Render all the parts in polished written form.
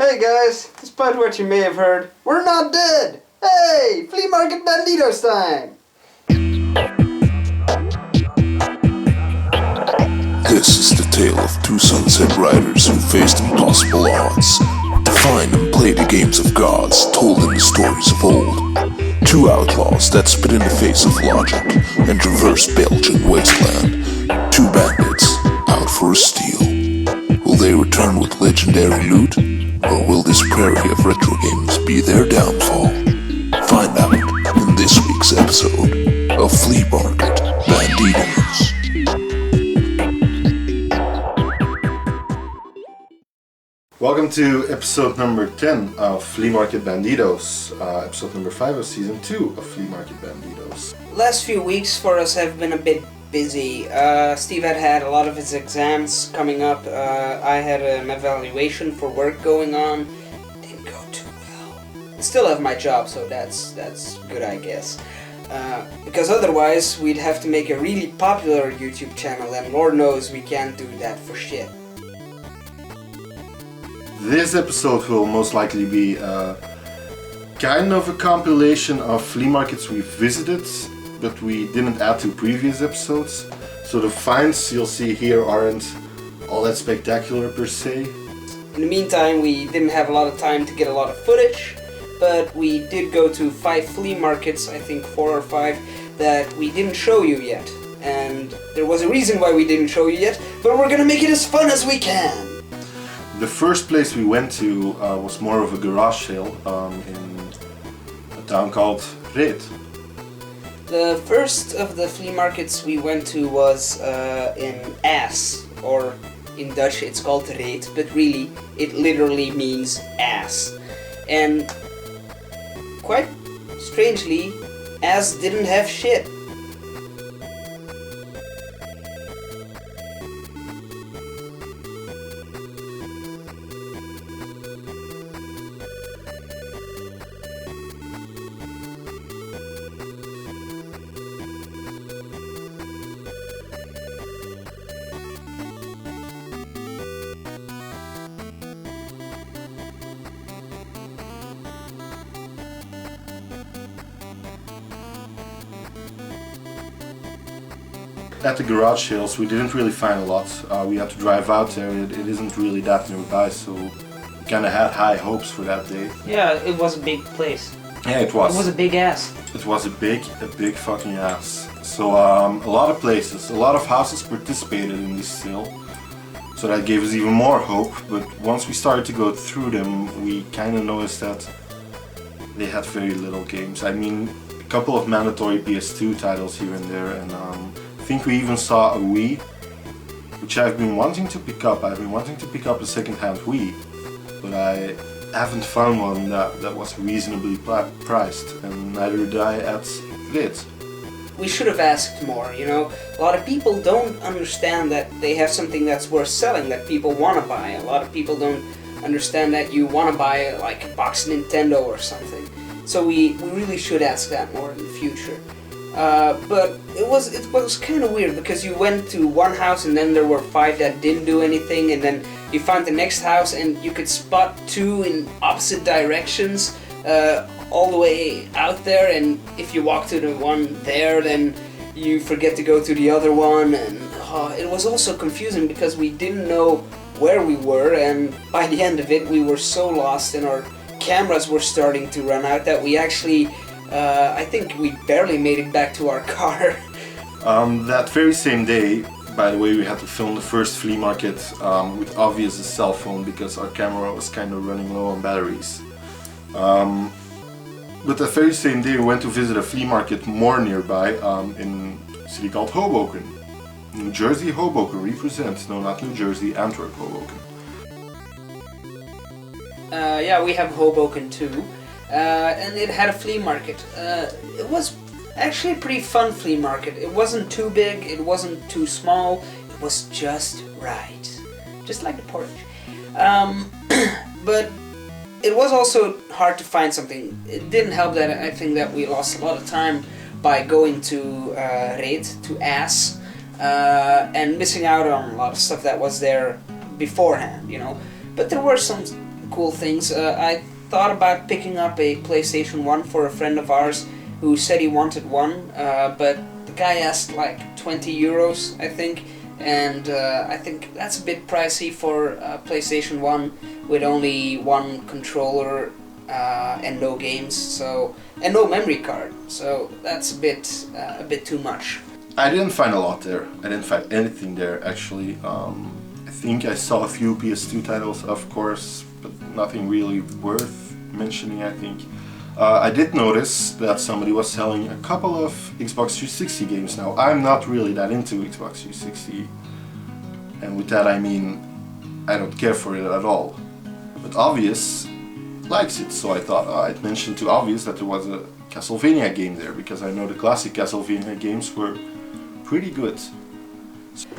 Hey guys, despite what you may have heard, we're not dead! Hey, Flea Market Bandidos time! This is the tale of two sunset riders who faced impossible odds to find and play the games of gods told in the stories of old. Two outlaws that spit in the face of logic and traverse Belgian wasteland. Two bandits out for a steal. Will they return with legendary loot? Or will this prairie of retro games be their downfall? Find out in this week's episode of Flea Market Bandidos. Welcome to episode number 10 of Flea Market Bandidos, episode number 5 of season 2 of Flea Market Bandidos. Last few weeks for us have been a bit busy. Steve had a lot of his exams coming up. I had an evaluation for work going on. Didn't go too well. I still have my job, so that's good, I guess. Because otherwise we'd have to make a really popular YouTube channel, and Lord knows we can't do that for shit. This episode will most likely be kind of a compilation of flea markets we've visited, but we didn't add to previous episodes. So the finds you'll see here aren't all that spectacular per se. In the meantime, we didn't have a lot of time to get a lot of footage, but we did go to 5 flea markets, I think 4 or 5, that we didn't show you yet. And there was a reason why we didn't show you yet, but we're gonna make it as fun as we can! The first place we went to was more of a garage sale in a town called Reet. The first of the flea markets we went to was in Ass, or in Dutch it's called Reet, but really it literally means ass. And quite strangely, Ass didn't have shit. At the garage sales we didn't really find a lot. We had to drive out there, it isn't really that nearby, so we kinda had high hopes for that day. Yeah, it was a big place. Yeah, it was. It was a big ass. It was a big fucking ass. So a lot of places, a lot of houses participated in this sale. So that gave us even more hope, but once we started to go through them, we kinda noticed that they had very little games. I mean, a couple of mandatory PS2 titles here and there, and I think we even saw a Wii, which I've been wanting to pick up. I've been wanting to pick up a second-hand Wii, but I haven't found one that was reasonably priced, and neither did I at Lit. We should have asked more, you know. A lot of people don't understand that they have something that's worth selling, that people want to buy. A lot of people don't understand that you want to buy like a box Nintendo or something. So we really should ask that more in the future. But it was kind of weird, because you went to one house and then there were 5 that didn't do anything, and then you found the next house and you could spot 2 in opposite directions all the way out there, and if you walk to the one there then you forget to go to the other one, and it was also confusing because we didn't know where we were, and by the end of it we were so lost and our cameras were starting to run out that we actually I think we barely made it back to our car. That very same day, by the way, we had to film the first flea market with obvious a cell phone because our camera was kind of running low on batteries. But that very same day we went to visit a flea market more nearby in a city called Hoboken. New Jersey, Hoboken represents, no, not New Jersey, Antwerp, Hoboken. Yeah, we have Hoboken too. And it had a flea market. It was actually a pretty fun flea market. It wasn't too big, it wasn't too small, it was just right. Just like the porridge. But it was also hard to find something. It didn't help that I think that we lost a lot of time by going to Reet, to Ass, and missing out on a lot of stuff that was there beforehand, you know. But there were some cool things. I thought about picking up a PlayStation 1 for a friend of ours who said he wanted one, but the guy asked like 20 euros, I think, and I think that's a bit pricey for PlayStation 1 with only one controller and no games, and no memory card, so that's a bit too much. I didn't find a lot there. I didn't find anything there, actually. I think I saw a few PS2 titles, of course, but nothing really worth mentioning, I think. I did notice that somebody was selling a couple of Xbox 360 games now. I'm not really that into Xbox 360, and with that I mean I don't care for it at all. But Obvious likes it, so I thought I'd mention to Obvious that there was a Castlevania game there, because I know the classic Castlevania games were pretty good.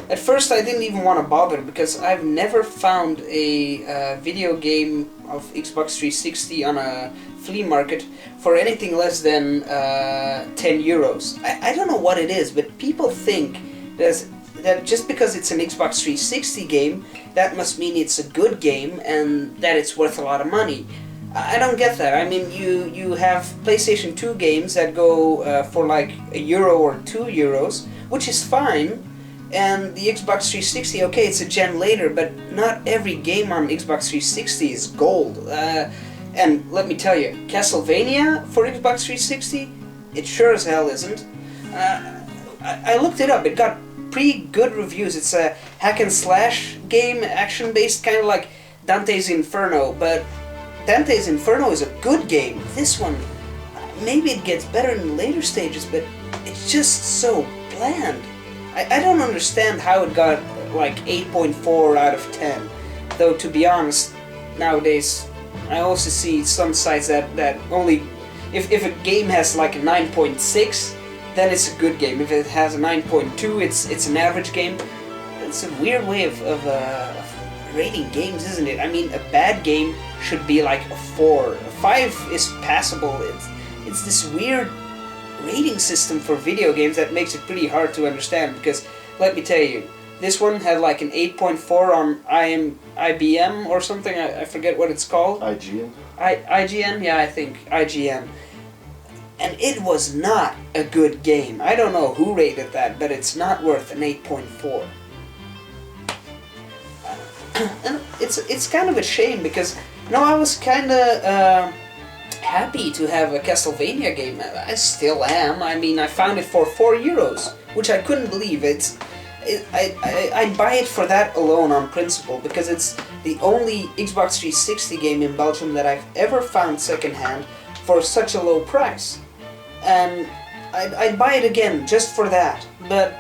At first I didn't even want to bother, because I've never found a video game of Xbox 360 on a flea market for anything less than 10 euros. I don't know what it is, but people think that just because it's an Xbox 360 game, that must mean it's a good game and that it's worth a lot of money. I don't get that. I mean, you have PlayStation 2 games that go for like €1 or €2, which is fine, and the Xbox 360, okay, it's a gen later, but not every game on Xbox 360 is gold. And let me tell you, Castlevania for Xbox 360, it sure as hell isn't. I looked it up, it got pretty good reviews. It's a hack and slash game, action-based, kind of like Dante's Inferno, but Dante's Inferno is a good game. This one, maybe it gets better in the later stages, but it's just so bland. I don't understand how it got like 8.4 out of 10. Though, to be honest, nowadays I also see some sites that only... If a game has like a 9.6, then it's a good game. If it has a 9.2, it's an average game. It's a weird way of rating games, isn't it? I mean, a bad game should be like a 4. A 5 is passable. It's this weird rating system for video games that makes it pretty hard to understand, because let me tell you, this one had like an 8.4 on IBM or something, I forget what it's called. IGN? IGN? Yeah, I think IGN. And it was not a good game. I don't know who rated that, but it's not worth an 8.4. And it's kind of a shame, because I was kind of happy to have a Castlevania game. I still am. I mean, I found it for €4, which I couldn't believe. I'd buy it for that alone on principle, because it's the only Xbox 360 game in Belgium that I've ever found secondhand for such a low price. And I'd buy it again just for that. But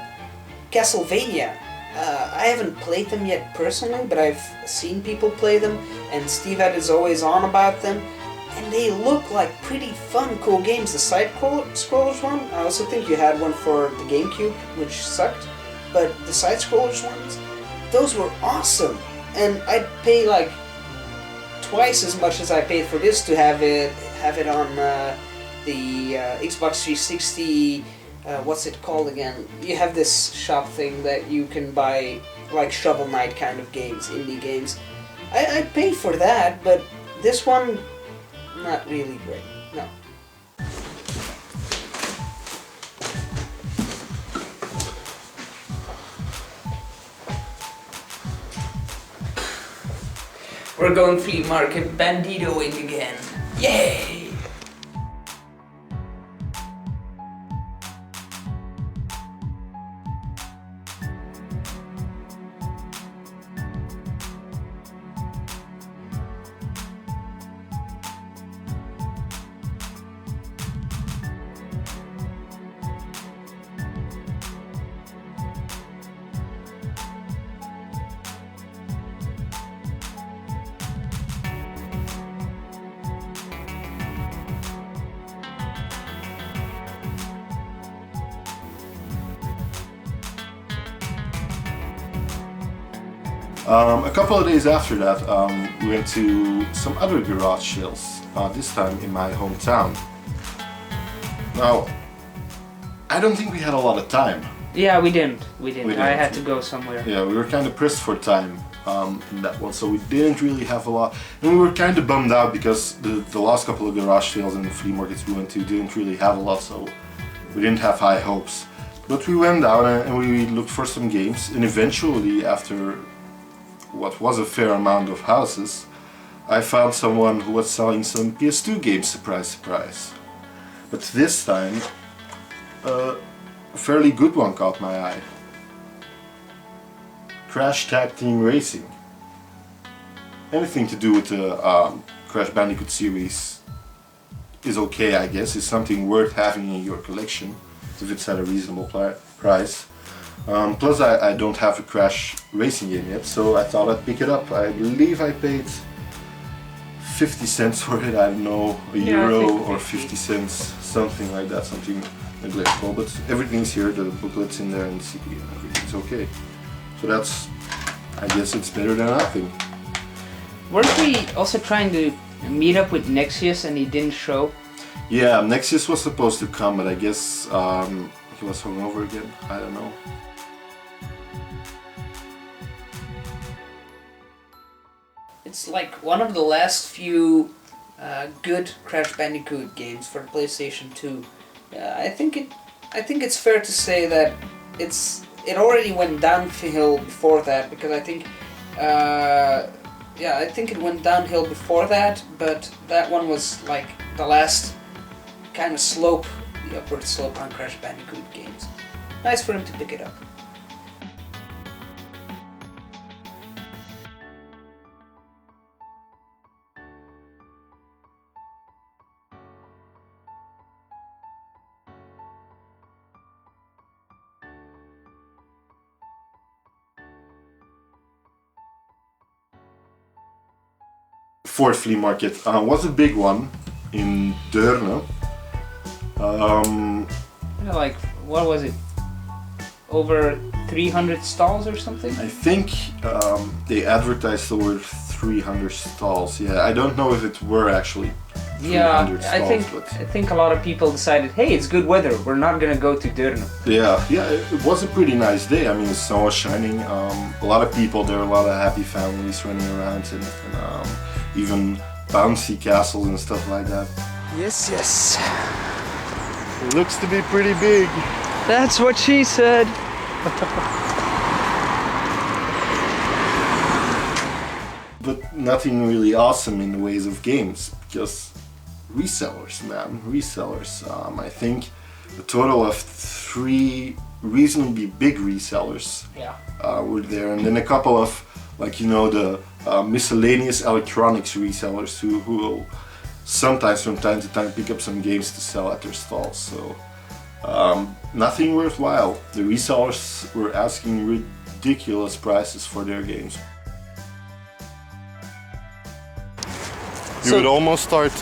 Castlevania, I haven't played them yet personally, but I've seen people play them, and Steve is always on about them, and they look like pretty fun, cool games. The side-scrollers one, I also think you had one for the GameCube, which sucked, but the side-scrollers ones, those were awesome, and I'd pay like twice as much as I paid for this to have it on the Xbox 360. What's it called again? You have this shop thing that you can buy like Shovel Knight kind of games, indie games. I'd pay for that, but this one, not really great, no. We're going Flea Market Bandidoing again. Yay! A couple of days after that, we went to some other garage sales, this time in my hometown. Now, I don't think we had a lot of time. Yeah, we didn't. I had to go somewhere. Yeah, we were kind of pressed for time. in that one, so we didn't really have a lot, and we were kind of bummed out because the last couple of garage sales and the flea markets we went to didn't really have a lot, so we didn't have high hopes. But we went down and we looked for some games, and eventually, after what was a fair amount of houses, I found someone who was selling some PS2 games, surprise surprise. But this time, a fairly good one caught my eye. Crash Tag Team Racing. Anything to do with the Crash Bandicoot series is okay, I guess. It's something worth having in your collection if it's at a reasonable price. Plus I don't have a Crash Racing game yet, so I thought I'd pick it up. I believe I paid 50 cents for it, I don't know, a euro or 50 cents, something like that, something neglectful. But everything's here, the booklet's in there and the CD and everything's okay. So that's, I guess it's better than nothing. Weren't we also trying to meet up with Nexius and he didn't show? Yeah, Nexius was supposed to come, but I guess he was hungover again, I don't know. It's like one of the last few good Crash Bandicoot games for PlayStation 2. I think it's fair to say that it already went downhill before that, because I think it went downhill before that, but that one was like the last kind of slope, the upward slope on Crash Bandicoot games. Nice for him to pick it up. Fourth flea market was a big one in Deurne. Like, what was it? Over 300 stalls or something? I think they advertised the word 300 stalls. Yeah, I don't know if it were actually 300 stalls. I think a lot of people decided, hey, it's good weather, we're not gonna go to Deurne. Yeah, it was a pretty nice day. I mean, the sun was shining. A lot of people there, a lot of happy families running around, and even bouncy castles and stuff like that. Yes, yes. It looks to be pretty big. That's what she said. But nothing really awesome in the ways of games, because resellers, man, resellers. I think a total of 3 reasonably big resellers were there, and then a couple of, like, you know, the miscellaneous electronics resellers who will sometimes from time to time pick up some games to sell at their stalls. So nothing worthwhile. The resellers were asking ridiculous prices for their games. You would almost start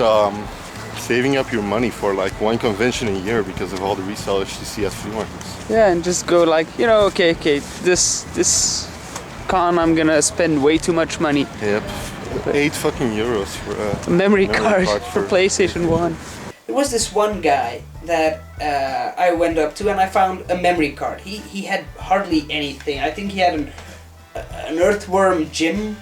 saving up your money for like one convention a year because of all the resellers you see at flea markets. Yeah, and just go like, you know, okay, this con I'm gonna spend way too much money. Yep, 8 fucking euros for a memory card for PlayStation 1. There was this one guy that I went up to and I found a memory card. He had hardly anything. I think he had an Earthworm Jim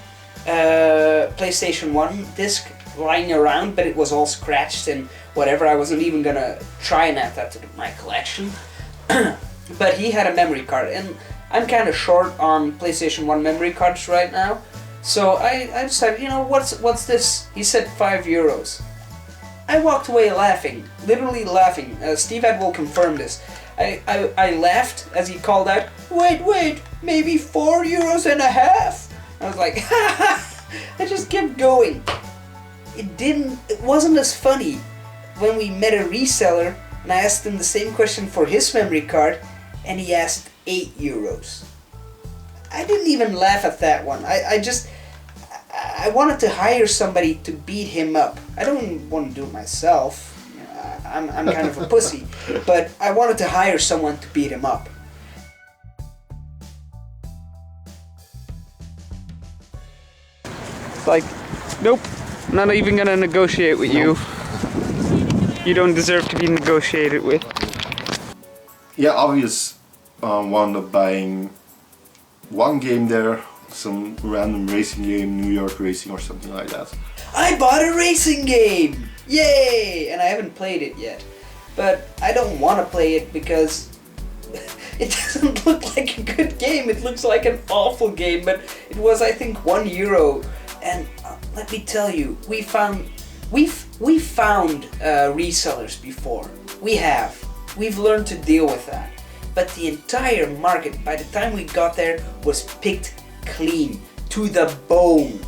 PlayStation 1 disc lying around, but it was all scratched and whatever. I wasn't even gonna try and add that to my collection. But he had a memory card, and I'm kind of short on PlayStation 1 memory cards right now, so I decided, you know, what's this? He said 5 euros. I walked away laughing, literally laughing. Steve Ed will confirm this. I laughed as he called out, wait, maybe 4 euros and a half? I was like, I just kept going. It wasn't as funny when we met a reseller and I asked him the same question for his memory card and he asked 8 euros. I didn't even laugh at that one. I wanted to hire somebody to beat him up. I don't want to do it myself. I'm kind of a pussy, but I wanted to hire someone to beat him up. It's like, nope, I'm not even gonna negotiate with you. You don't deserve to be negotiated with. Yeah, obvious. Wound up buying one game there, some random racing game, New York Racing or something like that. I bought a racing game! Yay! And I haven't played it yet. But I don't want to play it because it doesn't look like a good game. It looks like an awful game, but it was, I think, €1. And let me tell you, we've found resellers before. We've learned to deal with that. But the entire market, by the time we got there, was picked clean, to the bone.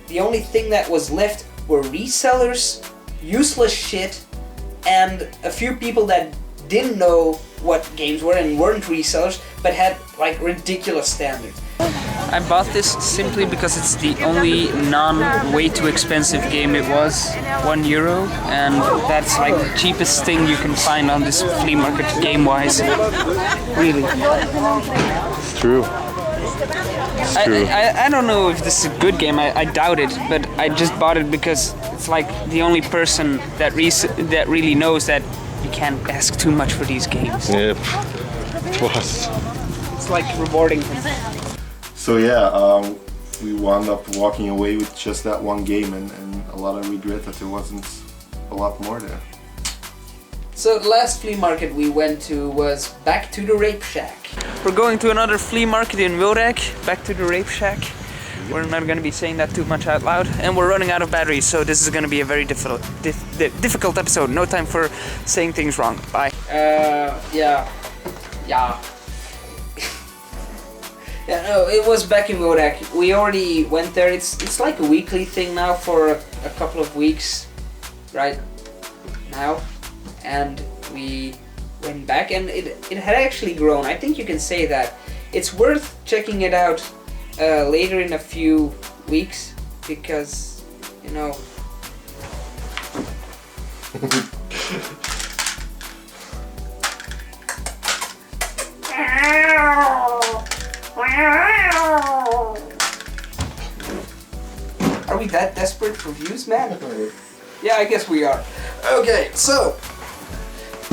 The only thing that was left were resellers, useless shit, and a few people that didn't know what games were and weren't resellers, but had like ridiculous standards. I bought this simply because it's the only way too expensive game it was, €1, and that's like the cheapest thing you can find on this flea market game-wise. Really. It's true. I don't know if this is a good game, I doubt it, but I just bought it because it's like the only person that really knows that you can't ask too much for these games. Yep, it was. It's like rewarding. So yeah, we wound up walking away with just that one game and a lot of regret that there wasn't a lot more there. So the last flea market we went to was Back to the Rape Shack. We're going to another flea market in Wilrijk, Back to the Rape Shack. We're not going to be saying that too much out loud, and we're running out of batteries, so this is going to be a very difficult episode. No time for saying things wrong. Bye. Yeah. Yeah, no, it was back in Brokeback. We already went there. It's like a weekly thing now for a couple of weeks, right now, and we went back, and it had actually grown. I think you can say that. It's worth checking it out later in a few weeks because, you know. Are we that desperate for views, man? Yeah, I guess we are. Okay, so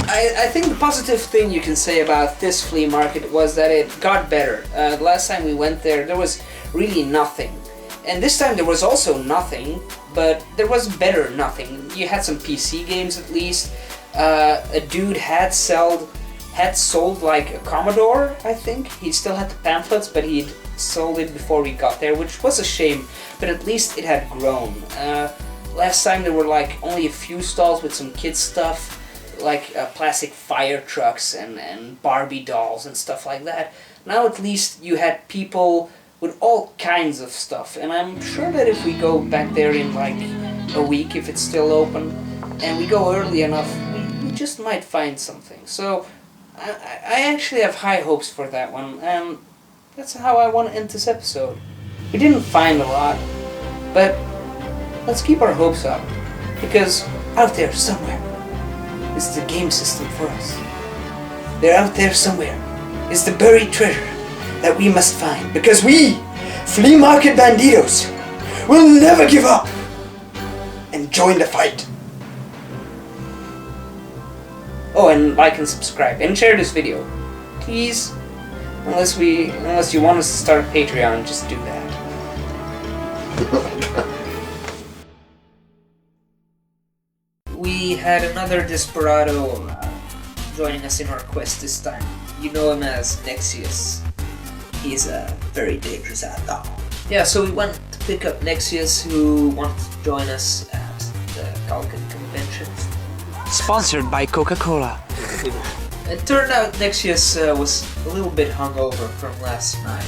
I think the positive thing you can say about this flea market was that it got better. The last time we went there was really nothing. And this time there was also nothing, but there was better nothing. You had some PC games at least. A dude had sold like a Commodore, I think. He still had the pamphlets, but he'd sold it before we got there, which was a shame, but at least it had grown. Last time there were like only a few stalls with some kids stuff, like plastic fire trucks and Barbie dolls and stuff like that. Now at least you had people with all kinds of stuff, and I'm sure that if we go back there in like a week, if it's still open, and we go early enough, we just might find something. So I actually have high hopes for that one, and that's how I want to end this episode. We didn't find a lot, but let's keep our hopes up, because out there somewhere is the game system for us. They're out there somewhere is the buried treasure that we must find, because we, Flea Market Bandidos, will never give up and join the fight. Oh, and like and subscribe and share this video, please. Unless you want us to start a Patreon, just do that. We had another desperado joining us in our quest this time. You know him as Nexius. He's a very dangerous outlaw. Yeah, so we went to pick up Nexius, who wanted to join us at the Calcan convention. Sponsored by Coca-Cola. It turned out Nexius was a little bit hungover from last night.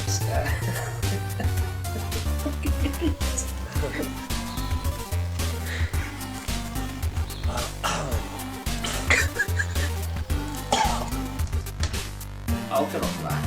I'll turn off that.